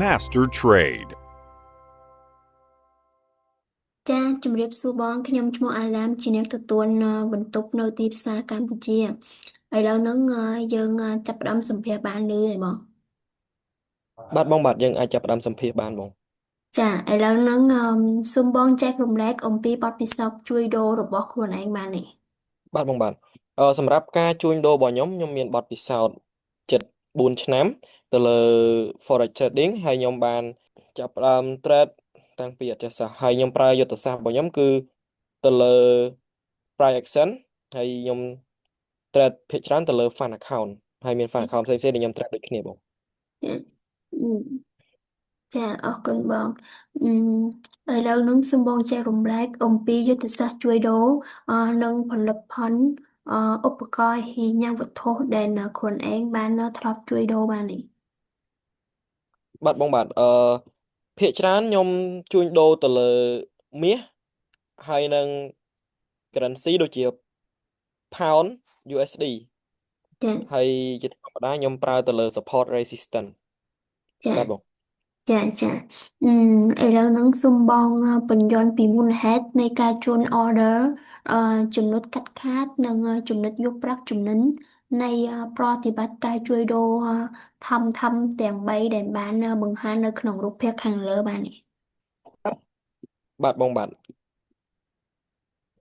Master Trade ចាជំរាបសួរបងខ្ញុំឈ្មោះអាឡាមជាអ្នកទទួលបន្ទប់នៅទីផ្សារកម្ពុជាឥឡូវហ្នឹងយើងចាប់ផ្ដើមសម្ភាសន៍បានលឺហើយបងបាទបងបាទយើងអាចចាប់ផ្ដើមសម្ភាសន៍បានបងចាឥឡូវហ្នឹងសូមបងចែករំលែកអំពីបទពិសោធន៍ជួញដូររបស់ខ្លួនឯងបាននេះបាទបងបាទសម្រាប់ការជួញដូររបស់ខ្ញុំមានបទពិសោធន៍ជិត4ឆ្នាំទៅលើ Forex Trading ហើយខ្ញុំបានចាប់ផ្ដើម trade តាំងពីអតីតសាស្ត្រហើយខ្ញុំប្រើយុទ្ធសាស្ត្ររបស់ខ្ញុំគឺទៅលើ price action ហើយខ្ញុំ trade ភាគច្រើនទៅលើ fan account ហើយមាន fan account ផ្សេងៗដែលខ្ញុំ trade ដូចគ្នាបងចាចាអរគុណបងអឺឥឡូវហ្នឹងសូមបងចែករំលែកអំពីយុទ្ធសាស្ត្រជួញដូរនិងផលិតផលឧបករណ៍ហ៊ីញ៉ាំវត្ថុដែលខ្លួនឯងបានធ្លាប់ជួញដូរបាននេះបាទបងបាទភាគច្រើនខ្ញុំជួញដូរទៅលើមាសហើយនឹង currency ដូចជា pound USD ចាហើយជាធម្មតាខ្ញុំប្រើទៅលើ support resistance ចា បាទបងចាចាអឺឥឡូវហ្នឹងសូមបងបញ្យល់ពីមូលហេតុនៃការជូន order អឺចំណុចកាត់ខាតនិងចំណុចយកប្រាក់ចំណេញនៃប្រតិបត្តិការជួញដូរធំទាំង3ដែលបានបង្ហាញនៅក្នុងរូបភាពខាងលើបាននេះបាទបងបាទ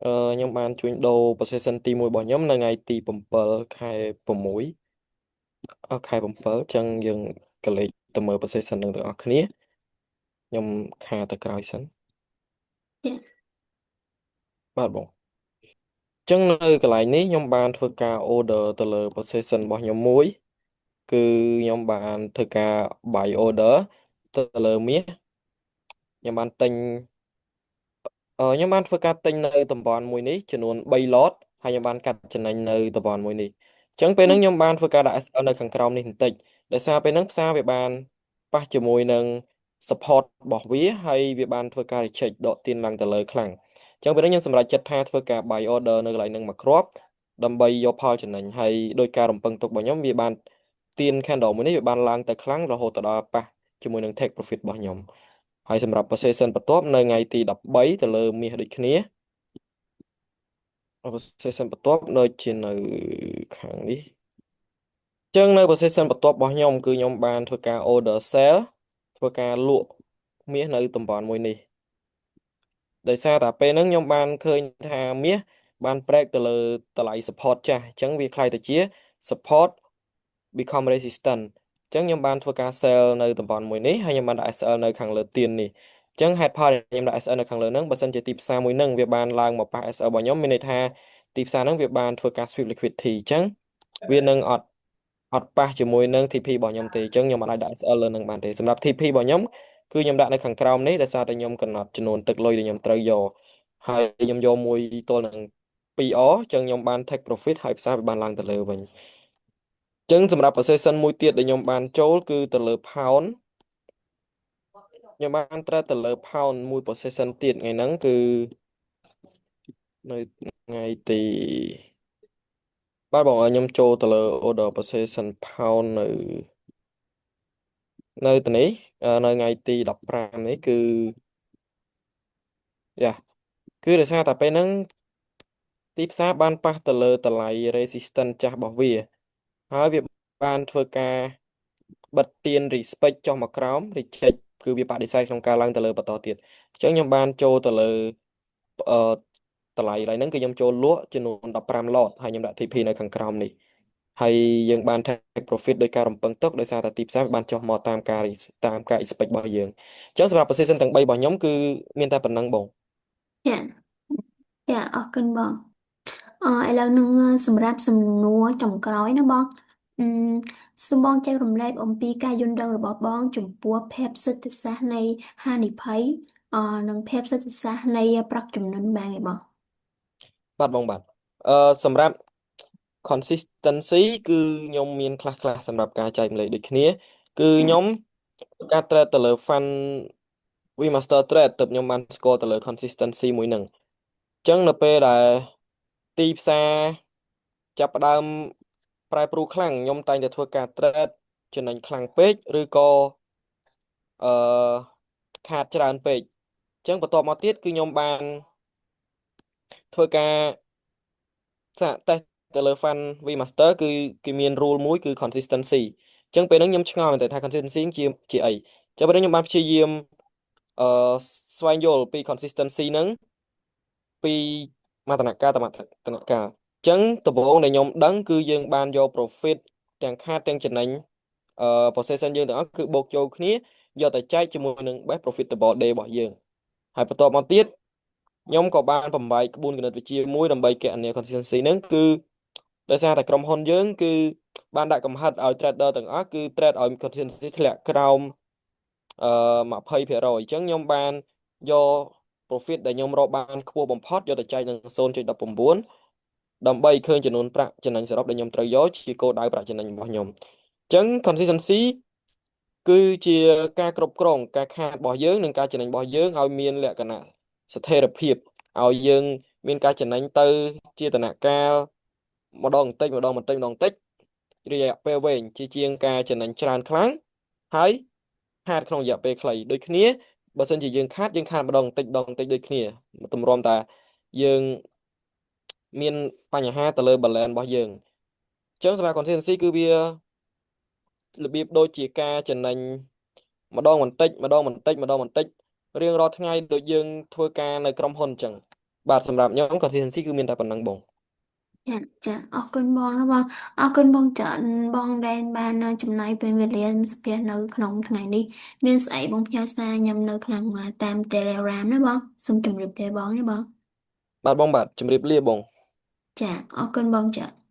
ខ្ញុំបានជួញដូរ position ទី1របស់ខ្ញុំនៅថ្ងៃទី7ខែ6ខែ7អញ្ចឹងយើងក៏លេខទៅមើល position នឹងទាំងអស់គ្នាខ្ញុំខាទៅក្រោយសិនចាបាទបងអញ្ចឹងនៅកន្លែងនេះខ្ញុំបានធ្វើការ order ទៅលើ position របស់ខ្ញុំមួយគឺខ្ញុំបានធ្វើការ buy order ទៅលើមាសខ្ញុំបានទិញ ខ្ញុំបានធ្វើការទិញនៅតំបន់មួយនេះចំនួន3ឡតហើយខ្ញុំបានកាត់ចំណេញនៅតំបន់មួយនេះអញ្ចឹងពេលហ្នឹងខ្ញុំបានធ្វើការដាក់ SL នៅខាងក្រោមនេះបន្តិចដោយសារពេលហ្នឹងផ្សារវាបានប៉ះជាមួយនឹង support របស់វាហើយវាបានធ្វើការ reject ដកទានឡើងទៅលើខ្លាំងអញ្ចឹងពេលហ្នឹងខ្ញុំសម្រេចចិត្តថាធ្វើការ buy order នៅកន្លែងហ្នឹងមួយគ្រាប់ដើម្បីយកផលចំណេញហើយដោយការរំពឹងទុករបស់ខ្ញុំវាបានទាន candle មួយនេះវាបានឡើងទៅខ្លាំងរហូតដល់ប៉ះជាមួយនឹង take profit របស់ខ្ញុំ ហើយសម្រាប់ position បន្ទាប់នៅថ្ងៃទី13ទៅលើមាសដូចគ្នា position បន្ទាប់ដូចជានៅខាងនេះអញ្ចឹងនៅ position បន្ទាប់របស់ខ្ញុំគឺខ្ញុំបានធ្វើការ order sell ធ្វើការលក់មាសនៅតំបន់មួយនេះដោយសារតែពេលហ្នឹងខ្ញុំបានឃើញថាមាសបាន break ទៅលើតម្លៃ support ចាស់អញ្ចឹងវាคล้ายទៅជា support become resistant អញ្ចឹងខ្ញុំបានធ្វើការ sell នៅតំបន់មួយនេះហើយខ្ញុំបានដាក់ SL នៅខាងលើទៀននេះអញ្ចឹងហេតុផលដែលខ្ញុំដាក់ SL នៅខាងលើហ្នឹងបើសិនជាទីផ្សារមួយហ្នឹងវាបានឡើងមកប៉ះ SL របស់ខ្ញុំមានន័យថាទីផ្សារហ្នឹងវាបានធ្វើការ sweep liquidity អញ្ចឹងវានឹងអត់ប៉ះជាមួយនឹង TP របស់ខ្ញុំទេអញ្ចឹងខ្ញុំអាចដាក់ SL លើនឹងបានទេសម្រាប់ TP របស់ខ្ញុំគឺខ្ញុំដាក់នៅខាងក្រោមនេះដោយសារតែខ្ញុំកំណត់ចំនួនទឹកលុយដែលខ្ញុំត្រូវយកហើយខ្ញុំយកមួយទល់នឹង 2R អញ្ចឹងខ្ញុំបាន take profit ហើយផ្សារវាបានឡើងទៅលើវិញអញ្ចឹងសម្រាប់ position មួយទៀតដែលខ្ញុំបានចូលគឺទៅលើ pound ខ្ញុំបាន trade ទៅលើ pound មួយ position ទៀតថ្ងៃហ្នឹងគឺនៅថ្ងៃទីបាទបងខ្ញុំចូលទៅលើ order position pound នៅទីនេះនៅថ្ងៃទី15នេះគឺយ៉ាគឺដោយសារតែពេលហ្នឹងទីផ្សារបានប៉ះទៅលើតម្លៃ resistance ចាស់របស់វាហើយវាបានធ្វើការបិទទាន respect ចុះមកក្រោម reject គឺវាបដិសេធក្នុងការឡើងទៅលើបន្តទៀតអញ្ចឹងខ្ញុំបានចូលទៅលើអឺតម្លៃហ្នឹងគឺខ្ញុំចូលលក់ចំនួន15ឡតហើយខ្ញុំដាក់ TP នៅខាងក្រោមនេះហើយយើងបាន take profit ដោយការរំពឹងទុកដោយសារតែទីផ្សារវាបានចុះមកតាមការ expect របស់យើងអញ្ចឹងសម្រាប់ position ទាំង3របស់ខ្ញុំគឺមានតែប៉ុណ្្នឹងបងចាចាអរគុណបងឥឡូវនឹងសម្រាប់សំណួរចុងក្រោយណាបងអឺសូមបងចែករំលែកអំពីការយល់ដឹងរបស់បងចំពោះភាពសិទ្ធិសាស្ត្រនៃហានិភ័យនិងភាពសិទ្ធិសាស្ត្រនៃប្រាក់ចំណេញបានឯបងបាទបងបាទអឺសម្រាប់ consistency គឺខ្ញុំមានខ្លះសម្រាប់ការចែកម្លែកដូចគ្នាគឺខ្ញុំការ trade ទៅលើ fund V Master Trade ទើបខ្ញុំបានស្គាល់ទៅលើ consistency មួយហ្នឹងអញ្ចឹងនៅពេលដែលទីផ្សារចាប់ផ្ដើមប្រែប្រួលខ្លាំងខ្ញុំតែងតែធ្វើការ trade ចំណេញខ្លាំងពេកឬក៏ អឺខាតច្រើនពេកអញ្ចឹងបន្ទាប់មកទៀតគឺខ្ញុំបានធ្វើការសាកតេស្តទៅលើ Fun VMaster គឺគេមាន rule មួយគឺ consistency អញ្ចឹងពេលហ្នឹងខ្ញុំឆ្ងល់មែនតើថា consistency ជាអីអញ្ចឹងពេលហ្នឹងខ្ញុំបានព្យាយាមអឺស្វែងយល់ពី consistency ហ្នឹងពីមតនការទៅមតនការអញ្ចឹងដំបូងដែលខ្ញុំដឹងគឺយើងបានយក profit ទាំងខាតទាំងចំណេញpossession យើងទាំងអស់គឺបូកចូលគ្នាយកទៅចែកជាមួយនឹង best profitable day របស់យើងហើយបន្ទាប់មកទៀតខ្ញុំក៏បានបំបែកក្បួនគណិតវិទ្យាមួយដើម្បីគណនា consistency ហ្នឹងគឺដោយសារតែក្រុមហ៊ុនយើងគឺបានដាក់កំហិតឲ្យ trader ទាំងអស់គឺ trade ឲ្យ consistency ធ្លាក់ក្រោមអឺ20%អញ្ចឹងខ្ញុំបានយក profit ដែលខ្ញុំរកបានខ្ពស់បំផុតយកទៅចែកនឹង0.19ដើម្បីឃើញចំនួនប្រាក់ចំណេញសរុបដែលខ្ញុំត្រូវយកជាគោលដៅប្រាក់ចំណេញរបស់ខ្ញុំអញ្ចឹង consistency គឺជាការគ្រប់គ្រងការខាតរបស់យើងនិងការចំណេញរបស់យើងឲ្យមានលក្ខណៈស្ថិរភាពឲ្យយើងមានការចំណេញទៅជាដំណាក់កាលម្ដងបន្តិចម្ដងបន្តិចម្ដងបន្តិចរយៈពេលវែងជាងការចំណេញច្រើនខ្លាំងហើយខាតក្នុងរយៈពេលខ្លីដូចគ្នាបើសិនជាយើងខាតម្ដងបន្តិចម្ដងបន្តិចដូចគ្នាទម្រាំតាយើងមានបញ្ហាទៅលើ balance របស់យើងអញ្ចឹងសម្រាប់ consistency គឺវារបៀបដូចជាការចំណេញម្ដងបន្តិចម្ដងបន្តិចម្ដងបន្តិចរៀងរាល់ថ្ងៃដូចយើងធ្វើការនៅក្រុមហ៊ុនអញ្ចឹងបាទសម្រាប់ខ្ញុំ consistency គឺមានតែប៉ុណ្្នឹងបងចាចាអរគុណបងណាបងអរគុណបងច្រើនបងដែលបានចំណាយពេលវេលាសម្ភាសន៍នៅក្នុងថ្ងៃនេះមានស្អីបងផ្ញើសារខ្ញុំនៅក្នុងតាម Telegram ណាបងសូមជម្រាបលាបងណាបងបាទបងបាទជម្រាបលាបងចាអរគុណបងចា